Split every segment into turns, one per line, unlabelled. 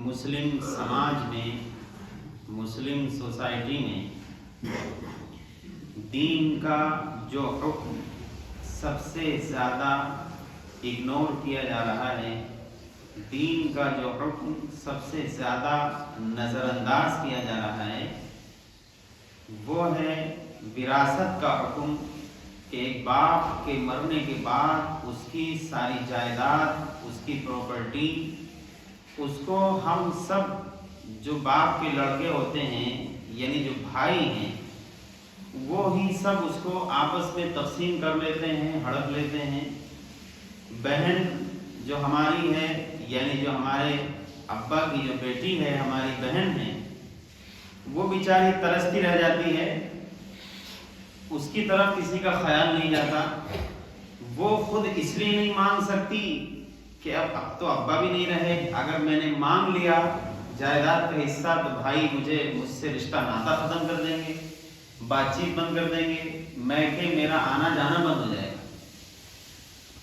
مسلم سماج میں، Muslim society میں دین کا جو حکم سب سے زیادہ اگنور کیا جا رہا ہے، دین کا جو حکم سب سے زیادہ نظر انداز کیا جا رہا ہے، وہ ہے وراثت کا حکم کہ ایک باپ کے مرنے کے بعد اس کی ساری جائیداد، اس کی پراپرٹی، اس کو ہم سب جو باپ کے لڑکے ہوتے ہیں یعنی جو بھائی ہیں وہ ہی سب اس کو آپس میں تقسیم کر لیتے ہیں، ہڑپ لیتے ہیں۔ بہن جو ہماری ہے یعنی جو ہمارے ابا کی جو بیٹی ہے، ہماری بہن ہے، وہ بیچاری ترستی رہ جاتی ہے، اس کی طرف کسی کا خیال نہیں جاتا۔ وہ خود اس لیے نہیں مانگ سکتی کہ اب تو ابا بھی نہیں رہے، اگر میں نے مانگ لیا جائیداد کا حصہ تو بھائی مجھ سے رشتہ ناتا ختم کر دیں گے، بات چیت بند کر دیں گے، میں کہ میرا آنا جانا بند ہو جائے گا۔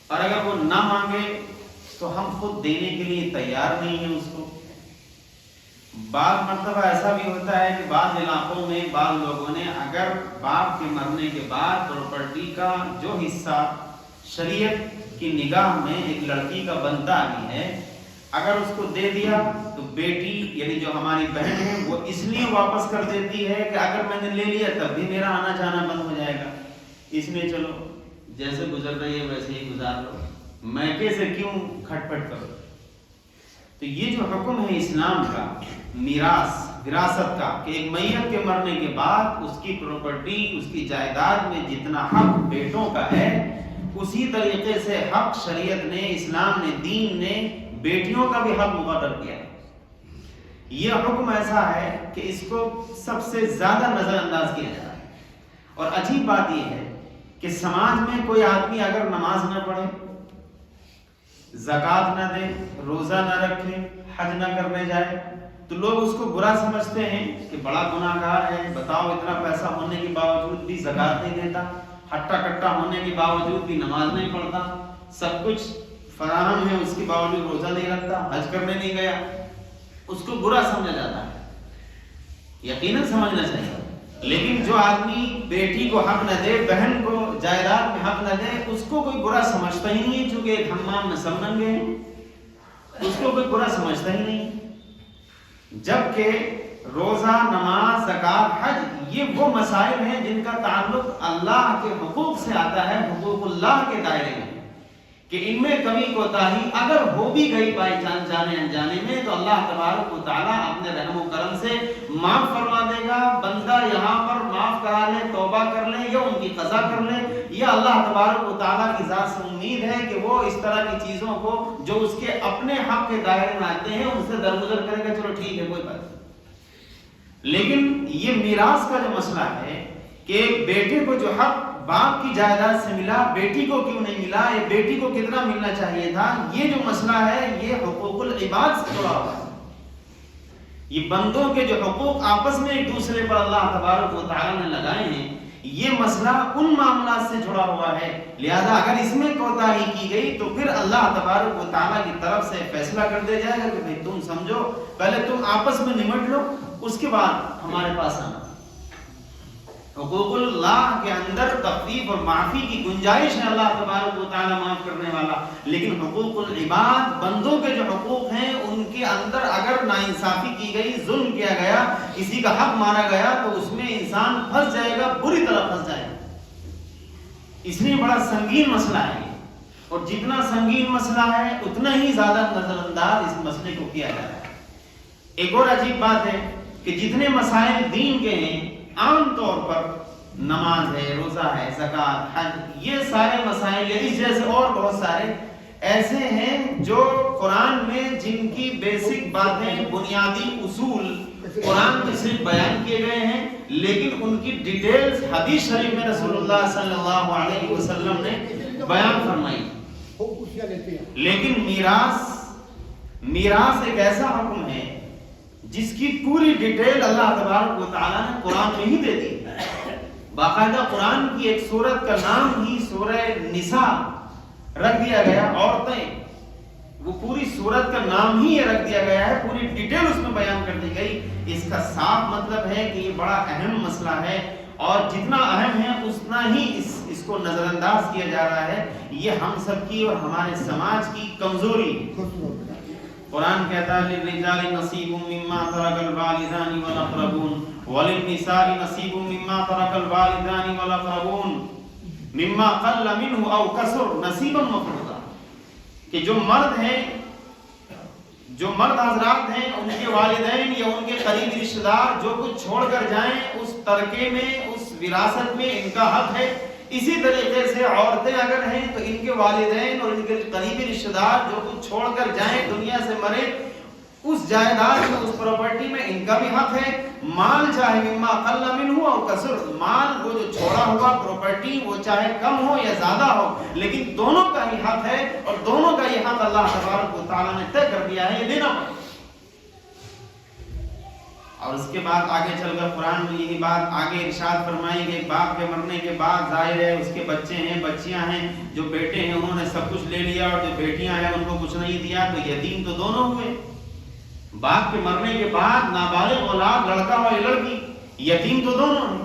اور اگر وہ نہ مانگے تو ہم خود دینے کے لیے تیار نہیں ہیں اس کو۔ بعض مرتبہ ایسا بھی ہوتا ہے کہ بعض علاقوں میں بعض لوگوں نے اگر باپ کے مرنے کے بعد پراپرٹی کا جو حصہ شریعت کی نگاہ میں ایک لڑکی کا بنتا بھی ہے، اگر اس کو دے دیا تو بیٹی یعنی جو ہماری بہن ہے وہ اس لیے واپس کر دیتی ہے کہ اگر میں نے لے لیا تب بھی میرا آنا جانا بند ہو جائے گا، اس لیے چلو جیسے گزر رہی ہے ویسے ہی گزار لو، میکے سے کیوں کھٹ پٹ کرو۔ تو یہ جو حکم ہے اسلام کا میراث، وراثت کا، کہ ایک میت کے مرنے کے بعد اس کی پراپرٹی، اس کی جائیداد میں جتنا حق بیٹوں کا ہے، اسی طریقے سے حق شریعت نے، اسلام نے، دین نے بیٹیوں کا بھی حق مقرر کیا ہے۔ یہ حکم ایسا ہے کہ اس کو سب سے زیادہ نظر انداز کیا جا رہا ہے۔ اور عجیب بات یہ ہے کہ سماج میں کوئی آدمی اگر نماز نہ پڑھے، زکوٰۃ نہ دے، روزہ نہ رکھے، حج نہ کرنے جائے تو لوگ اس کو برا سمجھتے ہیں کہ بڑا گناہ گار ہے، بتاؤ اتنا پیسہ ہونے کے باوجود بھی زکوٰۃ نہیں دیتا، ہٹا کٹا ہونے کے باوجود بھی نماز نہیں پڑھتا، سب کچھ فراہم ہے اس کے باوجود روزہ نہیں رکھتا، حج کرنے نہیں گیا، اس کو برا سمجھا جاتا ہے۔ یقیناً سمجھنا چاہیے، لیکن جو آدمی بیٹی کو حق نہ دے، بہن کو جائیداد میں حق نہ دے، اس کو کوئی برا سمجھتا ہی نہیں، چونکہ ایک حمام میں سب ننگے ہیں، اس کو کوئی برا سمجھتا ہی نہیں۔ جبکہ روزہ، نماز، زکوٰۃ، حج یہ وہ مسائل ہیں جن کا تعلق اللہ کے حقوق سے آتا ہے، حقوق اللہ کے دائرے میں، کہ ان میں کمی کوتاہی اگر ہو بھی گئی بائی چانس جانے انجانے میں تو اللہ تبارک و تعالیٰ اپنے رحم و کرم سے معاف فرما دے گا۔ بندہ یہاں پر معاف کرا لے، توبہ کر لے یا ان کی قضا کر لے، یا اللہ تبارک و تعالیٰ کی ذات سے امید ہے کہ وہ اس طرح کی چیزوں کو جو اس کے اپنے حق کے دائرے میں آتے ہیں ان سے درگزر کرے گا، چلو ٹھیک ہے کوئی بات نہیں۔ لیکن یہ میراث کا جو مسئلہ ہے کہ ایک بیٹے کو جو حق باپ کی جائیداد سے ملا، بیٹی کو کیوں نہیں ملا، یہ بیٹی کو کتنا ملنا چاہیے تھا، یہ جو مسئلہ ہے یہ حقوق العباد سے جڑا ہوا ہے۔ یہ بندوں کے جو حقوق آپس میں ایک دوسرے پر اللہ تبارک و تعالیٰ نے لگائے ہیں، یہ مسئلہ ان معاملات سے جڑا ہوا ہے، لہذا اگر اس میں کوتاہی کی گئی تو پھر اللہ تبارک و تعالیٰ کی طرف سے فیصلہ کر دیا جائے گا کہ بھئی تم سمجھو، پہلے تم آپس میں نمٹ لو، اس کے بعد ہمارے پاس آنا۔ حقوق اللہ کے اندر تخفیف اور معافی کی گنجائش ہے، اللہ تبارک و تعالیٰ معاف کرنے والا، لیکن حقوق العباد، بندوں کے جو حقوق ہیں ان کے اندر اگر ناانصافی کی گئی، ظلم کیا گیا، کسی کا حق مارا گیا تو اس میں انسان پھنس جائے گا، بری طرح پھنس جائے گا۔ اس لیے بڑا سنگین مسئلہ ہے یہ، اور جتنا سنگین مسئلہ ہے اتنا ہی زیادہ نظر انداز اس مسئلے کو کیا جا رہا ہے۔ ایک اور عجیب بات ہے کہ جتنے مسائل دین کے ہیں، عام طور پر نماز ہے، روزہ ہے، زکوٰۃ، حج، یہ سارے مسائل اس جیسے اور بہت سارے ایسے ہیں جو قرآن میں جن کی بیسک باتیں، بنیادی اصول قرآن میں صرف بیان کیے گئے ہیں، لیکن ان کی ڈیٹیلز حدیث شریف میں رسول اللہ صلی اللہ علیہ وسلم نے بیان فرمائی۔ لیکن میراث ایک ایسا حکم ہے جس کی پوری ڈیٹیل اللہ تبارک و تعالیٰ نے قرآن میں ہی دے دی۔ باقاعدہ قرآن کی ایک سورت کا نام ہی سورہ نساء رکھ دیا گیا، عورتیں، وہ پوری سورت کا نام ہی یہ رکھ دیا گیا ہے، پوری ڈیٹیل اس میں بیان کر دی گئی۔ اس کا صاف مطلب ہے کہ یہ بڑا اہم مسئلہ ہے، اور جتنا اہم ہے اتنا ہی اس کو نظر انداز کیا جا رہا ہے۔ یہ ہم سب کی اور ہمارے سماج کی کمزوری ہے۔ قرآن کہتا ہے للرجال نصیب مما ترک الوالدان والاقربون وللنساء نصیب مما ترک الوالدان والاقربون مما قل منه او کثر نصیبا مفروضا، کہ جو مرد ہیں، جو مرد حضرات ہیں، ان کے والدین یا ان کے قریبی رشتہ دار جو کچھ چھوڑ کر جائیں اس ترکے میں، اس وراثت میں ان کا حق ہے۔ اسی طریقے سے عورتیں اگر ہیں تو ان کے والدین اور ان کے قریبی رشتہ دار جو کچھ چھوڑ کر جائیں، دنیا سے مرے، اس جائیداد میں، اس پراپرٹی میں ان کا بھی حق ہے۔ مال چاہے مما قل منہ او کثر، مال وہ جو چھوڑا ہوا پراپرٹی وہ چاہے کم ہو یا زیادہ ہو، لیکن دونوں کا ہی حق ہے، اور دونوں کا یہ حق اللہ تبارک و تعالیٰ نے طے کر دیا ہے، یہ دینا پڑے۔ اور اس کے بعد آگے چل کر قرآن میں یہی بات آگے ارشاد فرمائی کہ باپ کے مرنے کے بعد ظاہر ہے اس کے بچے ہیں، بچیاں ہیں، جو بیٹے ہیں انہوں نے سب کچھ لے لیا، اور جو بیٹیاں ہیں ان کو کچھ نہیں دیا، تو یتیم تو دونوں ہوئے۔ باپ کے مرنے کے بعد نابالغ اولاد، لڑکا ہو یا لڑکی، یتیم تو دونوں ہیں،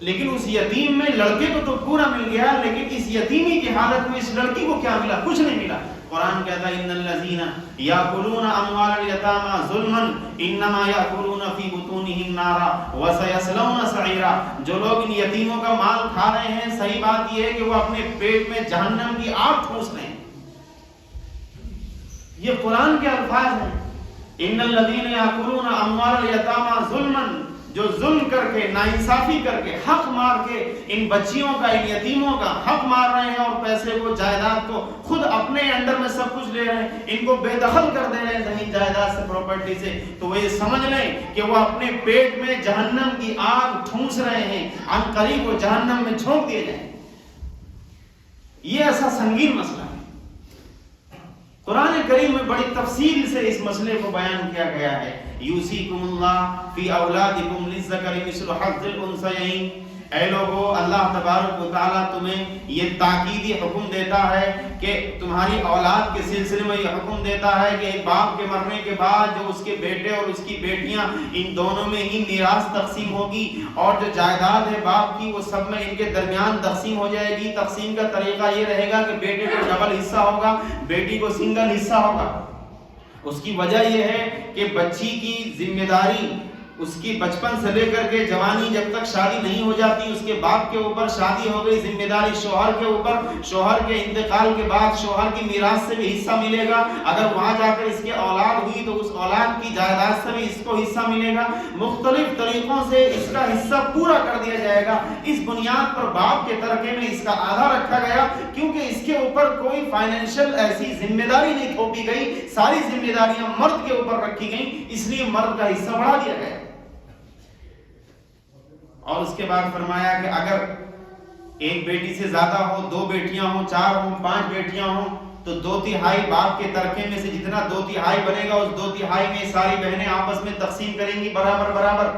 لیکن اس یتیم میں لڑکے کو تو پورا مل گیا، لیکن اس یتیمی کی حالت میں اس لڑکی کو کیا ملا؟ کچھ نہیں ملا۔ قرآن کہتا ہے ان الذین یاکلون اموال الیتامی ظلما انما یاکلون فی بطونہم نارا وسیصلون سعیرا، جو لوگ ان یتیموں کا مال کھا رہے ہیں، صحیح بات یہ ہے کہ وہ اپنے پیٹ میں جہنم کی آگ ٹھونس رہے ہیں۔ یہ قرآن کے الفاظ ہیں، ان الذین یاکلون اموال الیتامی ظلما، جو ظلم کر کے، ناانصافی کر کے، حق مار کے ان بچیوں کا، ان یتیموں کا حق مار رہے ہیں، اور پیسے کو، جائیداد کو خود اپنے انڈر میں سب کچھ لے رہے ہیں، ان کو بے دخل کر دے رہے ہیں زمین جائیداد سے، پراپرٹی سے، تو وہ یہ سمجھ لیں کہ وہ اپنے پیٹ میں جہنم کی آگ ٹھونس رہے ہیں، عن قریب وہ جہنم میں جھونک دیے جائیں۔ یہ ایسا سنگین مسئلہ ہے۔ قرآن کریم میں بڑی تفصیل سے اس مسئلے کو بیان کیا گیا ہے۔ یوصیکم اللہ فی اولادکم للذکر مثل حظ الانثیین، اے لوگو اللہ تبارک و تعالیٰ تمہیں یہ تاکیدی حکم دیتا ہے کہ تمہاری اولاد کے سلسلے میں یہ حکم دیتا ہے کہ ایک باپ کے مرنے کے بعد جو اس کے بیٹے اور اس کی بیٹیاں، ان دونوں میں ہی میراث تقسیم ہوگی، اور جو جائیداد ہے باپ کی وہ سب میں ان کے درمیان تقسیم ہو جائے گی۔ تقسیم کا طریقہ یہ رہے گا کہ بیٹے کو ڈبل حصہ ہوگا، بیٹی کو سنگل حصہ ہوگا۔ اس کی وجہ یہ ہے کہ بچی کی ذمہ داری اس کی بچپن سے لے کر کے جوانی، جب تک شادی نہیں ہو جاتی اس کے باپ کے اوپر، شادی ہو گئی ذمہ داری شوہر کے اوپر، شوہر کے انتقال کے بعد شوہر کی میراث سے بھی حصہ ملے گا، اگر وہاں جا کر اس کے اولاد ہوئی تو اس اولاد کی جائیداد سے بھی اس کو حصہ ملے گا، مختلف طریقوں سے اس کا حصہ پورا کر دیا جائے گا۔ اس بنیاد پر باپ کے ترکے میں اس کا آدھا رکھا گیا، کیونکہ اس کے اوپر کوئی فائنینشل ایسی ذمہ داری نہیں تھوپی گئی، ساری ذمہ داریاں مرد کے اوپر رکھی گئیں، اس لیے مرد کا حصہ بڑھا دیا گیا۔ اور اس کے بعد فرمایا کہ اگر ایک بیٹی سے زیادہ ہو، 2 بیٹیاں ہوں، 4 ہوں، 5 بیٹیاں ہوں، تو 2/3 باپ کے ترکے میں سے جتنا 2/3 بنے گا، اس 2/3 میں ساری بہنیں آپس میں تقسیم کریں گی برابر برابر۔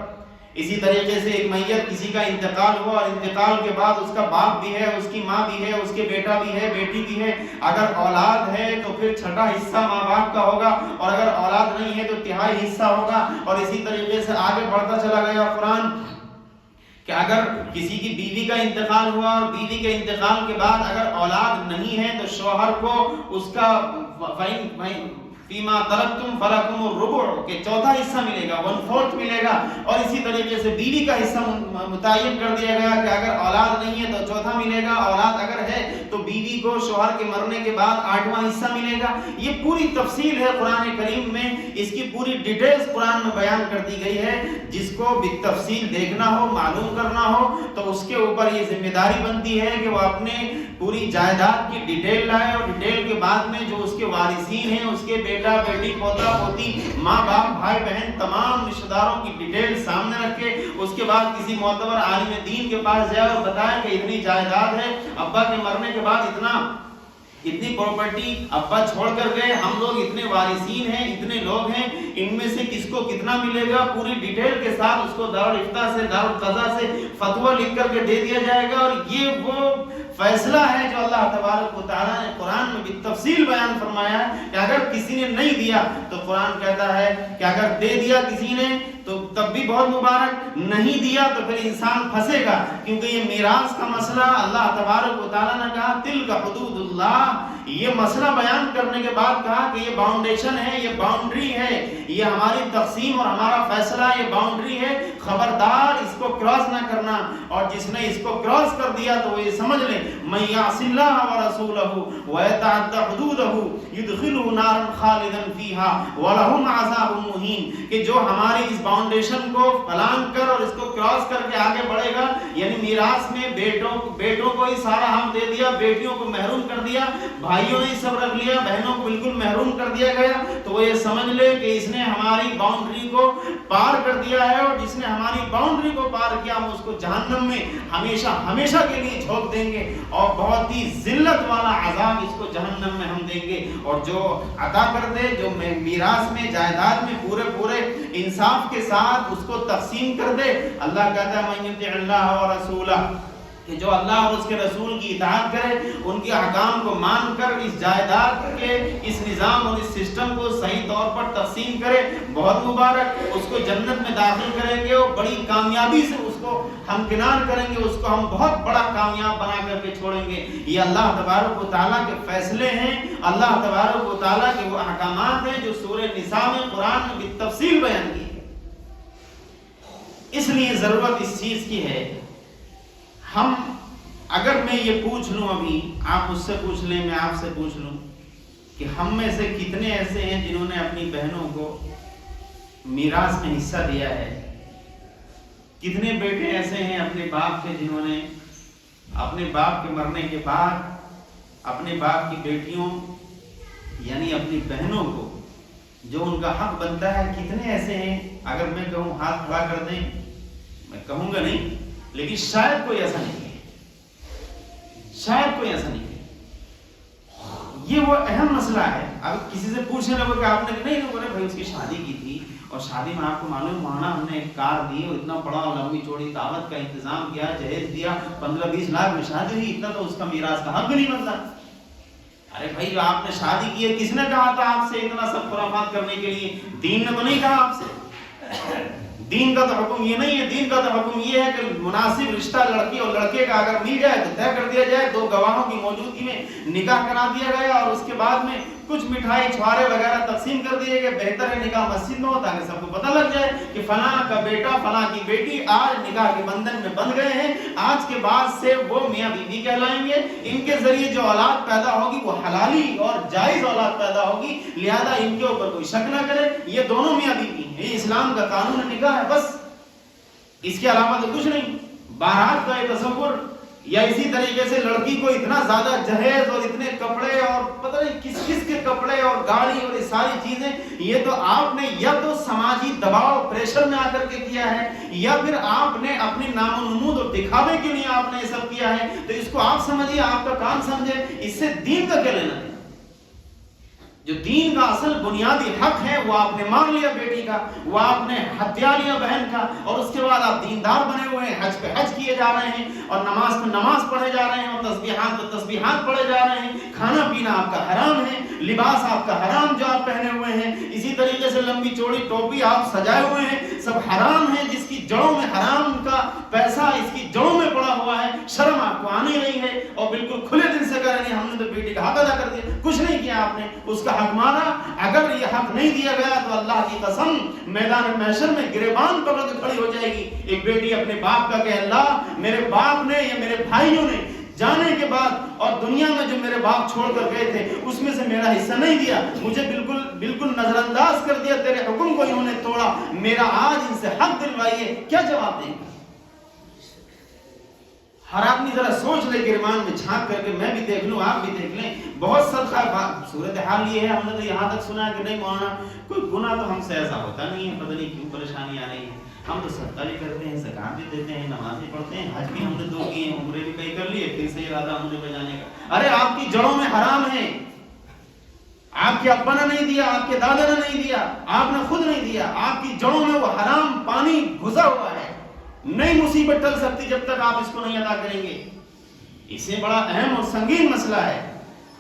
اسی طریقے سے ایک میت کسی کا انتقال ہوا، اور انتقال کے بعد اس کا باپ بھی ہے، اس کی ماں بھی ہے، اس کے بیٹا بھی ہے، بیٹی بھی ہے، اگر اولاد ہے تو پھر 6واں حصہ ماں باپ کا ہوگا، اور اگر اولاد نہیں ہے تو 1/3 حصہ ہوگا۔ اور اسی طریقے سے آگے بڑھتا چلا گیا قرآن کہ اگر کسی کی بیوی کا انتقال ہوا، اور بیوی کے انتقال کے بعد اگر اولاد نہیں ہے تو شوہر کو اس کا فیما ترکتم فلکم الربع، کہ 4واں حصہ ملے گا، 1/4 ملے گا۔ اور اسی طریقے سے بیوی کا حصہ متعین کر دیا گیا کہ اگر اولاد نہیں ہے تو 4واں ملے گا، اولاد اگر ہے تو بیوی کو شوہر کے مرنے کے بعد 8واں حصہ ملے گا۔ یہ پوری تفصیل ہے قرآن کریم میں، اس کی پوری ڈیٹیلز قرآن میں بیان کر دی گئی ہے۔ جس کو بالتفصیل دیکھنا ہو، معلوم کرنا ہو، تو اس کے اوپر یہ ذمہ داری بنتی ہے کہ وہ اپنے پوری جائیداد کی ڈیٹیل لائے، اور ڈیٹیل کے بعد میں جو اس کے وارثین ہیں، اس کے بیٹا بیٹی پوتا پوتی ماں باپ بھائی بہن تمام رشتہ داروں کی ڈیٹیل سامنے رکھے، اس کے بعد کسی معتبر عالم دین کے پاس جائے اور بتائے کہ اتنی جائیداد ہے، ابا کے مرنے کے بعد اتنی پراپرٹی ابا چھوڑ کر گئے، ہم لوگ اتنے وارثین ہیں، اتنے لوگ ہیں، ان میں سے کس کو کتنا ملے گا، پوری ڈیٹیل کے ساتھ اس کو دارالفتاء سے، دارالقضاء سے فتویٰ لکھ کر کے دے دیا جائے گا۔ اور یہ وہ فیصلہ ہے جو اللہ تبارک و تعالیٰ نے قرآن میں بالتفصیل بیان فرمایا ہے کہ اگر کسی نے نہیں دیا تو قرآن کہتا ہے کہ اگر دے دیا کسی نے تو تب بھی بہت مبارک، نہیں دیا تو پھر انسان پھنسے گا، کیونکہ یہ میراث کا مسئلہ اللہ تبارک و تعالیٰ نے کہا تلک حدود اللہ، یہ مسئلہ بیان کرنے کے بعد کہا کہ یہ باؤنڈیشن ہے، یہ باؤنڈری ہے، یہ ہماری تقسیم اور ہمارا فیصلہ، یہ باؤنڈری ہے، خبردار اس کو کراس نہ کرنا، اور جس نے اس کو کراس کر دیا تو وہ یہ سمجھ لے من یعص اللہ ورسولہ ویتعد حدودہ یدخلہ نارا خالدا فیہا ولہم عذاب مہین، کہ جو ہماری اس باؤنڈیشن کو پلان کر اور اس کو کراس کر کے آگے بڑھے گا، یعنی میراث میں بیٹوں کو ہی سارا حق دے دیا، بیٹیوں کو محروم کر دیا، بھائیوں نے سب رکھ لیا، بہنوں کو بالکل محروم کر دیا گیا، تو وہ یہ سمجھ لے کہ اس نے ہماری باؤنڈری کو پار کر دیا ہے، اور جس نے ہماری باؤنڈری کو پار کیا ہم اس کو جہنم میں ہمیشہ ہمیشہ کے لیے جھونک دیں گے، اور بہت ہی ذلت والا عذاب اس کو جہنم میں ہم دیں گے۔ اور جو عطا کر دے، جو میراث میں جائیداد میں پورے انصاف کے ساتھ اس کو تقسیم کر دے، اللہ کہتا ہے من یطع اللہ ورسولہ، کہ جو اللہ اور اس کے رسول کی اطاعت کرے، ان کے احکام کو مان کر اس جائیداد کے اس نظام اور اس سسٹم کو صحیح طور پر تقسیم کرے، بہت مبارک، اس کو جنت میں داخل کریں گے، اور بڑی کامیابی سے اس کو ہم کنار کریں گے، اس کو ہم بہت بڑا کامیاب بنا کر کے چھوڑیں گے۔ یہ اللہ تبارک و تعالیٰ کے فیصلے ہیں، اللہ تبارک و تعالیٰ کے وہ احکامات ہیں جو سورہ نساء میں قرآن میں بالتفصیل بیان کی ہے۔ اس لیے ضرورت اس چیز کی ہے، ہم اگر میں یہ پوچھ لوں، ابھی آپ مجھ سے پوچھ لیں، میں آپ سے پوچھ لوں کہ ہم میں سے کتنے ایسے ہیں جنہوں نے اپنی بہنوں کو میراث میں حصہ دیا ہے؟ کتنے بیٹے ایسے ہیں اپنے باپ کے جنہوں نے اپنے باپ کے مرنے کے بعد اپنے باپ کی بیٹیوں یعنی اپنی بہنوں کو جو ان کا حق بنتا ہے؟ کتنے ایسے ہیں؟ اگر میں کہوں ہاتھ کھڑا کر دیں، میں کہوں گا نہیں، لیکن شاید کوئی ایسا نہیں ہے، شاید کوئی ایسا نہیں ہے۔ یہ وہ اہم مسئلہ ہے۔ اب کسی سے پوچھنے لگو کہ آپ نے نہیں بولے بھائی اس کی شادی کی تھی، اور شادی میں آپ کو معلوم مانا ہم نے ایک کار دی اور اتنا بڑا لمبی چوڑی دعوت کا انتظام کیا، جہیز دیا، 15-20 لاکھ میں شادی ہوئی، اتنا تو اس کا میراث کا حق بھی نہیں بنتا۔ ارے بھائی جو آپ نے شادی کی ہے، کس نے کہا تھا آپ سے اتنا سب خرافات کرنے کے لیے؟ دین نے تو نہیں کہا آپ سے۔ دین کا تو حکم یہ نہیں ہے، دین کا تو حکم یہ ہے کہ مناسب رشتہ لڑکی اور لڑکے کا اگر مل جائے تو طے کر دیا جائے، 2 گواہوں کی موجودگی میں نکاح کرا دیا گیا، اور اس کے بعد میں کچھ مٹھائی چھوارے وغیرہ تقسیم کر دیے گئے۔ بہتر ہے نکاح مسجد میں ہو تاکہ سب کو پتہ لگ جائے کہ فلاں کا بیٹا فلاں کی بیٹی آج نکاح کے بندھن میں بندھ گئے ہیں، آج کے بعد سے وہ میاں بیوی کہلائیں گے، ان کے ذریعے جو اولاد پیدا ہوگی وہ حلالی اور جائز اولاد پیدا ہوگی، لہذا ان کے اوپر کوئی شک نہ کرے، یہ دونوں میاں بیوی ہیں، یہ اسلام کا قانون نکاح ہے، بس اس کے علاوہ تو کچھ نہیں۔ بارات کا یہ تصور، یا اسی طریقے سے لڑکی کو اتنا زیادہ جہیز اور اتنے کپڑے اور پتہ نہیں کس کس کے کپڑے اور گاڑی اور یہ ساری چیزیں، یہ تو آپ نے یا تو سماجی دباؤ پریشر میں آ کر کے کیا ہے، یا پھر آپ نے اپنی نام و نمود اور دکھاوے کے لیے آپ نے یہ سب کیا ہے، تو اس کو آپ سمجھیے، آپ کا کام سمجھے، اس سے دین کا کیا لینا ہے؟ جو دین کا اصل بنیادی حق ہے وہ آپ نے مان لیا بیٹی کا، وہ آپ نے ہتھیا لیا بہن کا، اور اس کے بعد آپ دیندار بنے ہوئے ہیں، حج پہ حج کیے جا رہے ہیں، اور نماز پہ نماز پڑھے جا رہے ہیں، اور تسبیحات پہ تسبیحات پڑھے جا رہے ہیں، کھانا پینا آپ کا حرام ہے، لباس آپ کا حرام جو آپ پہنے ہوئے ہیں، اسی طریقے سے لمبی چوڑی ٹوپی آپ سجائے ہوئے ہیں، سب حرام ہے، جس کی جڑوں میں حرام کا پیسہ اس کی جڑوں میں پڑا ہوا ہے، شرم آپ کو آنی نہیں ہے، اور بالکل کھلے دل سے کہہ رہے ہیں ہم نے تو بیٹی کا حق ادا کر دیا، کچھ نہیں کیا آپ نے، اس کا حق مارا۔ اگر یہ حق نہیں دیا گیا تو اللہ کی قسم میدان محشر میں گریبان پکڑ کے کھڑی ہو جائے گی ایک بیٹی اپنے باپ کا کہ اللہ میرے باپ نے یا میرے بھائیوں نے جانے کے بعد اور دنیا میں جو میرے باپ چھوڑ کر گئے تھے اس میں سے میرا حصہ نہیں دیا، مجھے بالکل نظر انداز کر دیا، تیرے حکم کو انہوں نے توڑا، میرا آج ان سے حق دلوائیے، کیا جواب دیں گے؟ ہر آدمی ذرا سوچ لے، گرمان میں جھانک کر کے، میں بھی دیکھ لوں، آپ بھی دیکھ لیں، بہت صدقہ صورتحال یہ ہے، ہم نے تو یہاں تک سنا ہے کہ نہیں مولانا کوئی گناہ تو ہم سے ایسا ہوتا نہیں ہے، پتہ نہیں کیوں پریشانی آ رہی ہے، ہم تو صدقہ بھی کرتے ہیں، زکات بھی دیتے ہیں، نماز بھی پڑھتے ہیں، حج بھی ہم نے 2 کیے ہیں، عمرے بھی کئی کر لیے، پھر سے ارادہ مجھے بجانے کا۔ ارے آپ کی جڑوں میں حرام ہے، آپ کے ابا نے نہیں دیا، آپ کے دادا نے نہیں دیا، آپ نے خود نہیں دیا، آپ کی جڑوں میں وہ حرام پانی گھسا ہوا ہے، نہیں مصیبت ٹل سکتی جب تک آپ اس کو نہیں ادا کریں گے۔ اسے بڑا اہم اور سنگین مسئلہ ہے،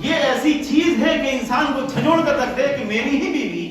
یہ ایسی چیز ہے کہ انسان کو جھنجھوڑ کر رکھ دے کہ میری ہی بیوی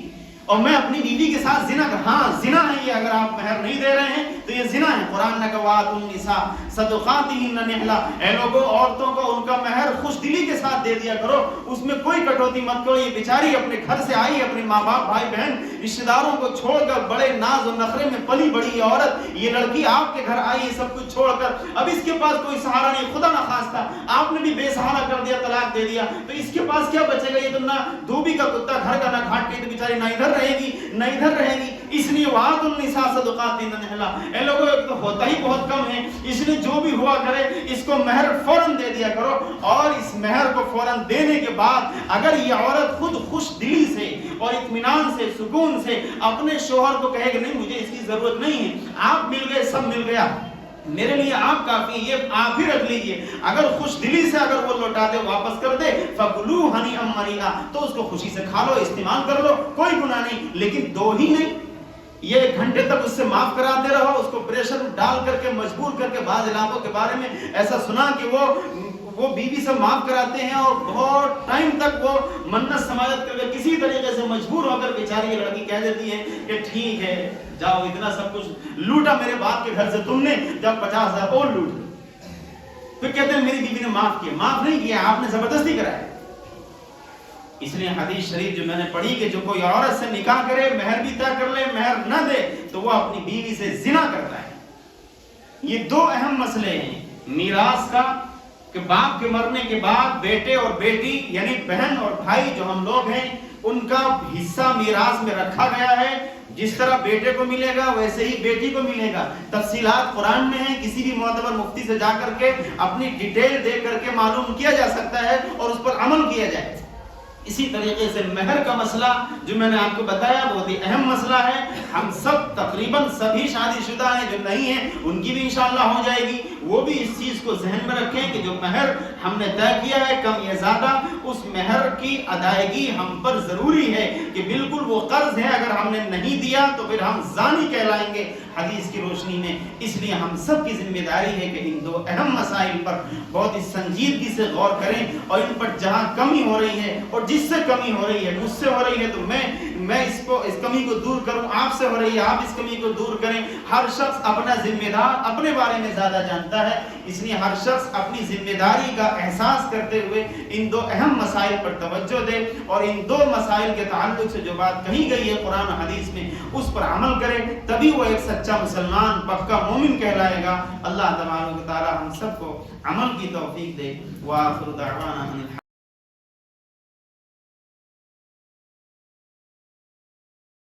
اور میں اپنی بیوی کے ساتھ زنا کر. ہاں زنا ہے یہ, اگر آپ مہر نہیں دے رہے ہیں تو یہ زنا ہے. قرآن نے کہا وَآتُوا النِّسَاءَ صَدُقَاتِهِنَّ نِحْلَةً, اے لوگوں عورتوں کو ان کا مہر خوش دلی کے ساتھ دے دیا کرو, اس میں کوئی کٹوتی مت کرو. یہ بیچاری اپنے گھر سے آئی, اپنے ماں باپ بھائی بہن رشتہ داروں کو چھوڑ کر, بڑے ناز و نخرے میں پلی بڑی عورت, یہ لڑکی آپ کے گھر آئی ہے سب کچھ چھوڑ کر, اب اس کے پاس کوئی سہارا نہیں, خدا نہ خواستہ آپ نے بھی بے سہارا کر دیا, طلاق دے دیا, تو اس کے پاس کیا بچے گا؟ یہ تو نہ دھوبی کا کتا گھر کا نہ گھاٹ کے, تو بیچاری نہ ادھر رہے گی نہ ادھر رہے گی. اس لیے وَآتُوا النِّسَاءَ صَدُقَاتِهِنَّ نِحْلَةً, اے لوگوں ایک تو ہوتا ہی بہت کم ہے, اس لیے جو بھی ہوا کرے اس کو مہر فوراً دے دیا کرو. اور اس مہر کو فوراً دینے کے بعد اگر یہ عورت خود خوش دلی سے اور اطمینان سے سکون سے اپنے شوہر کو کہے کہ نہیں مجھے اس کی ضرورت نہیں ہے, آپ مل گئے, سب مل گیا, میرے لیے آپ کافی, یہ آپ ہی رکھ لیجئے, اگر خوش دلی سے اگر وہ لوٹا دے واپس کر دے فَكُلُوا هَنِيئًا مَرِيئًا, تو اس کو خوشی سے کھا لو, استعمال کر لو, کوئی گناہ نہیں. لیکن دو ہی نہیں, یہ 1 گھنٹے تک اس سے معاف کراتے رہو, اس کو پریشر ڈال کر کے مجبور کر کے. بعض علاقوں کے بارے میں ایسا سنا کہ وہ بیوی سے معاف کراتے ہیں اور بہت ٹائم تک وہ منت سماجت کر کے کسی طریقے سے مجبور ہو کر بیچاری یہ لڑکی کہہ دیتی ہے کہ ٹھیک ہے جاؤ, اتنا سب کچھ لوٹا میرے باپ کے گھر سے تم نے, جب 50,000 اور لوٹ, پھر کہتے ہیں میری بیوی نے معاف کیا. معاف نہیں کیا, آپ نے زبردستی کرایا. اس لیے حدیث شریف جو میں نے پڑھی کہ جو کوئی عورت سے نکاح کرے, مہر بھی طے کر لے, مہر نہ دے, تو وہ اپنی بیوی سے زنا کرتا ہے. یہ 2 اہم مسئلے ہیں میراث کا, کہ باپ کے مرنے کے بعد بیٹے اور بیٹی یعنی بہن اور بھائی جو ہم لوگ ہیں ان کا حصہ میراث میں رکھا گیا ہے. جس طرح بیٹے کو ملے گا ویسے ہی بیٹی کو ملے گا. تفصیلات قرآن میں ہیں, کسی بھی معتبر مفتی سے جا کر کے اپنی ڈیٹیل دے کر کے معلوم کیا جا سکتا ہے اور اس پر عمل کیا جائے. اسی طریقے سے مہر کا مسئلہ جو میں نے آپ کو بتایا بہت ہی اہم مسئلہ ہے. ہم سب تقریباً سبھی شادی شدہ ہیں, جو نہیں ہیں ان کی بھی انشاءاللہ ہو جائے گی. وہ بھی اس چیز کو ذہن میں رکھیں کہ جو مہر ہم نے طے کیا ہے کم یا زیادہ, اس مہر کی ادائیگی ہم پر ضروری ہے, کہ بالکل وہ قرض ہے, اگر ہم نے نہیں دیا تو پھر ہم زانی کہلائیں گے حدیث کی روشنی میں. اس لیے ہم سب کی ذمہ داری ہے کہ ان 2 اہم مسائل پر بہت ہی سنجیدگی سے غور کریں, اور ان پر جہاں کمی ہو رہی ہے اور جس سے کمی ہو رہی ہے مجھ سے ہو رہی ہے تو میں اس کمی کو دور کروں, آپ سے ہو رہی ہے آپ اس کمی کو دور کریں. ہر شخص اپنا ذمہ دار اپنے بارے میں زیادہ جانتا ہے, اس لیے ہر شخص اپنی ذمہ داری کا احساس کرتے ہوئے ان 2 اہم مسائل پر توجہ دے, اور ان 2 مسائل کے تعلق سے جو بات کہی گئی ہے قرآن و حدیث میں اس پر عمل کرے, تبھی وہ ایک سچا مسلمان پکا مومن کہلائے گا. اللہ تبارک و تعالی ہم سب کو عمل کی توفیق دے. وآخر دعوانا